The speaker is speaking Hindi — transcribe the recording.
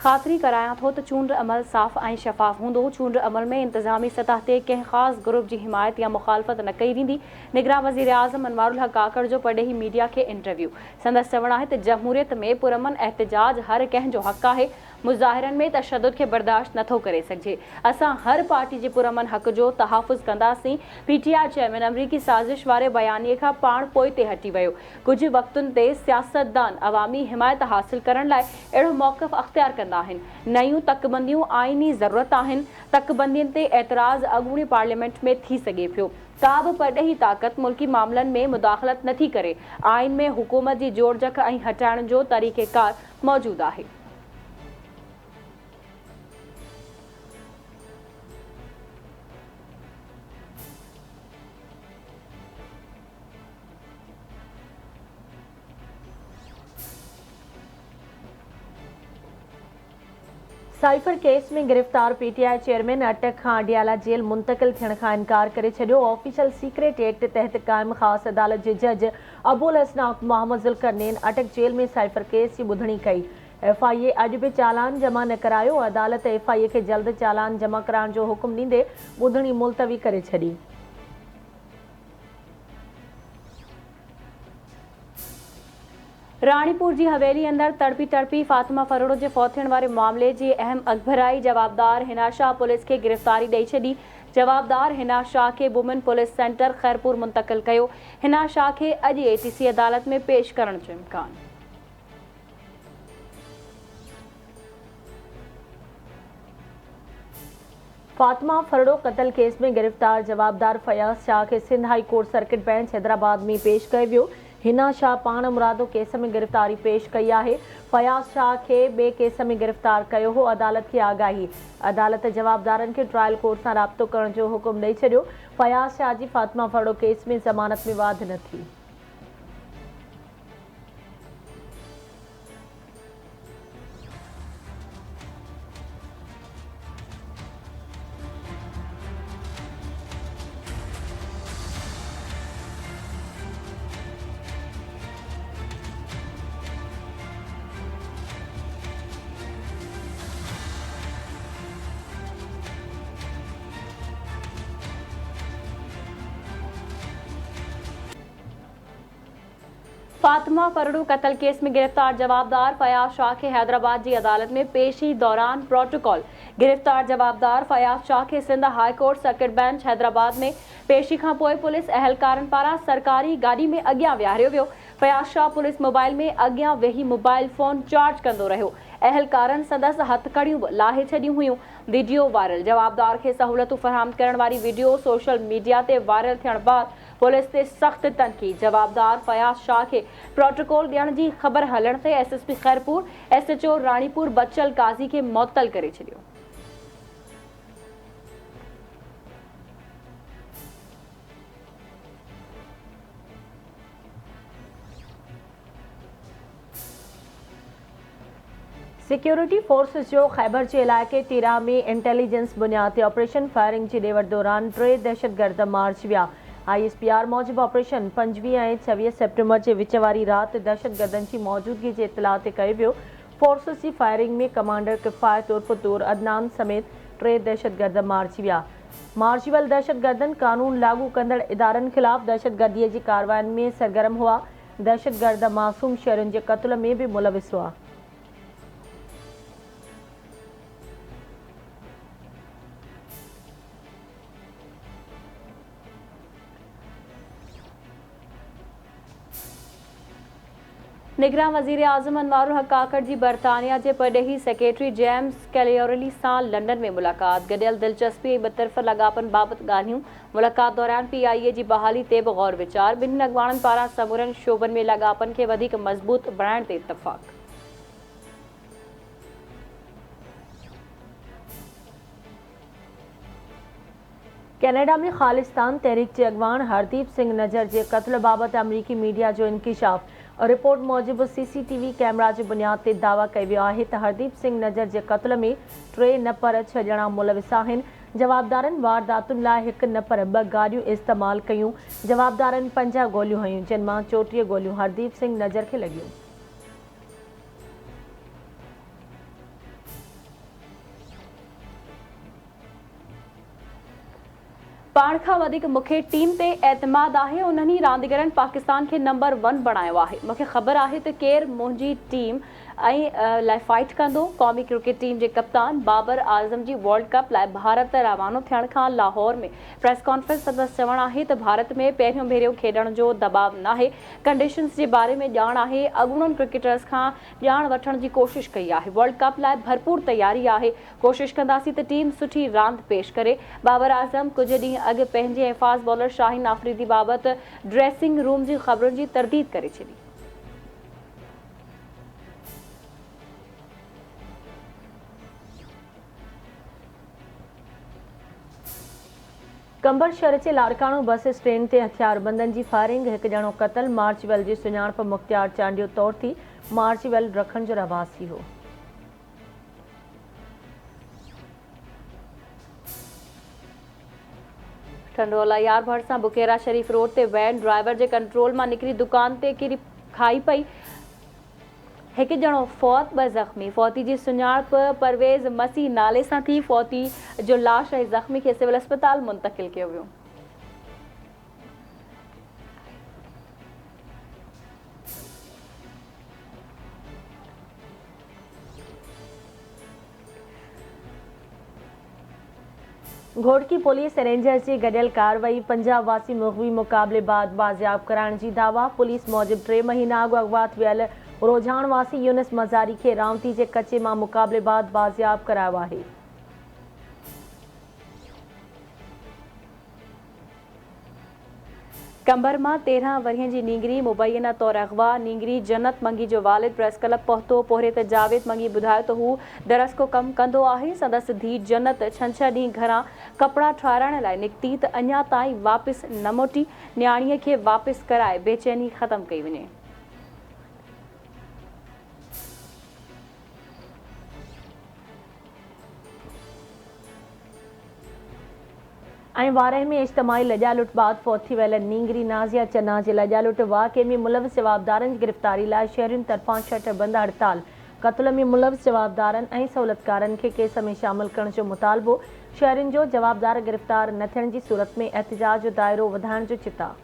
ख़ातिरी करायां थो त चूंड अमल साफ़ ऐं शफ़ाफ़ हूंदो। चूंड अमल में इंतज़ामी सतह ते कंहिं ख़ासि ग्रुप जी हिमायत या मुखालफ़त न कई वेंदी। निगरान वज़ीर आज़म अनवारुल हक़ काकड़ जो पडेही मीडिया खे इंटरव्यू। संदसि चवणु आहे त जमहूरियत में पुरअमन एहतजाज हर कंहिं जो हक़ आहे। मुज़ाहिरनि में तशद्दुद खे बर्दाश्त नथो करे सघिजे। असां हर पार्टी जे पुरअमन हक़ जो तहफ़ुज़ कंदासीं। PTI चेयरमैन अमरीकी साज़िश वारे बयानीअ खां पाण पोइ ते हटी वियो। कुझु वक़्तुनि ते सियासतदान अवामी हिमायत हासिल करण लाइ अहिड़ो मौक़िफ़ अख़्तियार कंदा आहिनि। नयूं तकबंदियूं आइनी ज़रूरत आहिनि। तकबंदियुनि ते एतिराज़ अॻूणी पार्लियामेंट में थी सघे पियो। का बि परॾेही ताक़त मुल्की मामलनि में मुदाख़लत नथी करे। आइन में हुकूमत जी जोड़जक ऐं हटाइण जो तरीक़ेकार मौजूदु आहे। साइफर केस में गिरफ़्तार PTI चेयरमैन अटक खां अडियाला जेल मुंतक़िल थियण खां इनकार करे छॾियो। ऑफिशियल सीक्रेट एक्ट तहत क़ाइम ख़ासि अदालत जे जज अबुल हसनात मोहम्मद ज़ुल्करनैन अटक जेल में साइफर केस जी ॿुधणी कई। FIA अॼु बि चालान जमा न करायो। अदालत FIA खे जल्द चालान जमा कराइण जो हुकुम ॾींदे ॿुधणी मुलतवी करे छॾी। रानीपुर जी हवेली अंदर तड़पी फातिमा फरोड़ो जे फौत थियण वारे मामले जी अहम अखबराई जवाबदार हिना शाह पुलिस खे गिरफ़्तारी ॾेई छॾी। जवाबदार हिना शाह खे वुमेन पुलिस सेंटर खैरपुर मुंतक़िल कयो। हिना शाह खे अॼु ATC अदालत में पेश करण जो इम्कान। फातिमा फरोड़ो कत्ल केस में गिरफ़्तार जवाबदार फयाज़ शाह खे Sindh high court circuit bench Hyderabad में पेश कयो वियो। हिना शाह पाण मुरादो केस में गिरफ़्तारी पेश कई आहे। फयाज़ शाह खे ॿिए केस में गिरफ़्तार कयो हो। अदालत खे आगाही। अदालत जवाबदारनि खे ट्रायल कोर्ट सां राब्तो करण जो हुकुम ॾेई छॾियो। फयाज़ शाह जी फातिमा फरोड़ो केस में ज़मानत में वाध न थी। फातिमा फरोड़ो कत्ल केस में गिरफ्तार जवाबदार फयाज़ शाह के हैदराबाद की अदालत में पेशी दौरान प्रोटोकॉल। गिरफ्तार जवाबदार फयाज़ शाह के Sindh high court circuit bench Hyderabad में पेशी खां पोइ पुलिस अहलकारनि पारां सरकारी गाड़ी में अॻियां विहारियो वियो। फयाज़ शाह पुलिस मोबाइल में अॻियां वेही मोबाइल फोन चार्ज कंदो रहियो। अहलकारनि संदसि हथकड़ियूं बि लाहे छॾियूं हुयूं। Video viral. जवाबदार खे सहूलियतूं फराहम करण वारी वीडियो सोशल मीडिया ते वायरल थियण बाद पुलिस ते सख़्त तनक़ीद। जवाबदार फयाज़ शाह खे प्रोटोकॉल ॾियण जी ख़बर हलण ते SSP खैरपुर SHO रानीपुर बच्चल काज़ी खे मुअत्तल करे छॾियो। सिक्योरिटी फोर्सेस जो खैबर जे इलाइक़े टीरा में इंटेलिजेंस बुनियाद ते ऑपरेशन फायरिंग जी ॾेवड़ दौरान 3 दहशतगर्द मारिजी विया। ISPR मूजिबि ऑपरेशन 25 ऐं 26 सेप्टेम्बर जे विच वारी राति दहशतगर्दनि जी मौजूदगी जे इतलाह ते कयो वियो। फोर्सेस जी फायरिंग में कमांडर किफ़ायत उर्फ़ तूर अदनान समेत 3 दहशतगर्द मारिजी विया। मारिजी वियल दहशतगर्दनि कानून लागू कंदड़ इदारनि ख़िलाफ़ दहशतगर्दीअ जी कार्रवाइनि में सरगर्म हुआ। दहशतगर्द मासूम शहरुनि जे क़त्ल में बि मुलविस हुआ। निगरान वज़ीर आज़म अनवारुल हक़ काकड़ जी बरतानिया के पडेही सेक्रेटरी जेम्स कैलियोरली सां लंडन में मुलाकात। गडियल दिलचस्पी ऐं ॿतरफ़ लाॻापन बाबति ॻाल्हियूं। मुलाकात दौरान PIA जी बहाली ते बि गौर विचार। ॿिन्हिनि अॻवाननि पारां समूरनि शोबनि में लाॻापन खे वधीक मज़बूत बणाइण ते इत्तफ़ाक़। कनाडा में खालिस्तान तहरीक के अगवान हरदीप सिंह नजर के कत्ल बाबति अमरीकी मीडिया जो इंकिशाफ। रिपोर्ट मूजिब CCTV कैमरा की बुनियाद ते दावा कयो वियो आहे त हरदीप सिंह नजर के कत्ल में 3 न पर 6 ॼणा मुलविस आहिनि। जवाबदारनि वारदातुनि लाइ 1 न पर 2 गाॾियूं इस्तेमाल कयूं। जवाबदारनि 50 गोलियूं हयूं, जिन मां 34 गोलियूं हरदीप सिंह नजर के लॻियूं। पाण खां वधीक मूंखे टीम ते एतमाद आहे। उन्हनि रांदीगरनि पाकिस्तान खे नंबर 1 बणायो आहे। मूंखे ख़बर आहे त केरु मुंहिंजी टीम लाइ फाइट कंदो। क़ौमी क्रिकेट टीम जे कप्तान बाबर आज़म जी वर्ल्ड कप लाइ भारत रवानो थियण खां लाहौर में प्रेस कॉन्फ्रेंस संदसि चवणु आहे त भारत में पहिरियों भेरो खेॾण जो दबाव नाहे। कंडीशन्स जे बारे में ॼाण आहे। अॻूणनि क्रिकेटर्स खां ॼाण वठण जी कोशिश कई आहे। वर्ल्ड कप लाइ भरपूर तयारी आहे। कोशिश कंदासीं त टीम सुठी रांदि पेश करे। बाबर आज़म कुझु ॾींहं अॻु पंहिंजे हिफ़ाज़ बॉलर शाहीन आफ़रीदी बाबति ड्रेसिंग रूम जी ख़बरुनि जी तरदीद करे छॾी। कंबर शहर जे लाड़काणो बस स्टैंड ते हथियारबंदनि जी फायरिंग, हिकु ॼणो क़तल। मार्चवेल जी सुञाणप मुख़्तियार चांडियो तौर थी। मार्चवेल रखण जो रहवासी हो। ठंडोला यार भर सां बुकेरा शरीफ रोड ते वैन ड्राइवर जे कंट्रोल मां निकिरी दुकान ते किरी खाई पई। हिकु ॼणो फौत, 2 ज़ख़्मी। फौती जी सुञाणप परवेज़ मसीह नाले सां थी। फौती जो लाश ऐं ज़ख़्मी खे सिविल अस्पताल मुंतक़िल कयो वियो। घोड़की पुलिस रेंजर्स जी गॾियल कार्रवाई। पंजाब वासी मुग़वी मुक़ाबले बाद बाज़ियाब कराइण जी दावा। पुलिस मूजिब 3 महीना अॻु अॻवात वियल रोजान वासी यूनिस मज़ारी खे रावती जे कचे मां मुक़ाबले बाद बाज़ियाब करायो आहे। कंबर मां 13 वरियनि जी नींगरी मुबैना तौर अगवा। नींगरी जन्नत मंगी जो वालिद प्रेस क्लब पहुतो। पोहरे त जावेद मंगी ॿुधायो त हू दरस को कमु कंदो आहे। संदसि धीउ जन्नत छंछरु ॾींहुं घरां कपिड़ा ठाराइण लाइ निकिती त अञा ताईं वापसि न मोटी। न्याणीअ खे वापसि कराए बेचैनी ख़तमु कई वञे। ऐं वारह में इज्तमाही लॼालुट बाद फौत थी वियल नींगरी नाज़िया चन्ना जे लॼालुट वाक़े में मुलविस जवाबदारनि जी गिरफ़्तारी लाइ शहरियुनि तरफ़ां शटरबंद हड़ताल। क़त्ल में मुलविस जवाबदारनि ऐं सहूलियतकारनि खे केस में शामिल करण जो मुतालबो। शहरियुनि जो जवाबदार गिरफ़्तार न थियण जी सूरत में एहतिजाज जो दाइरो वधाइण जो चिता।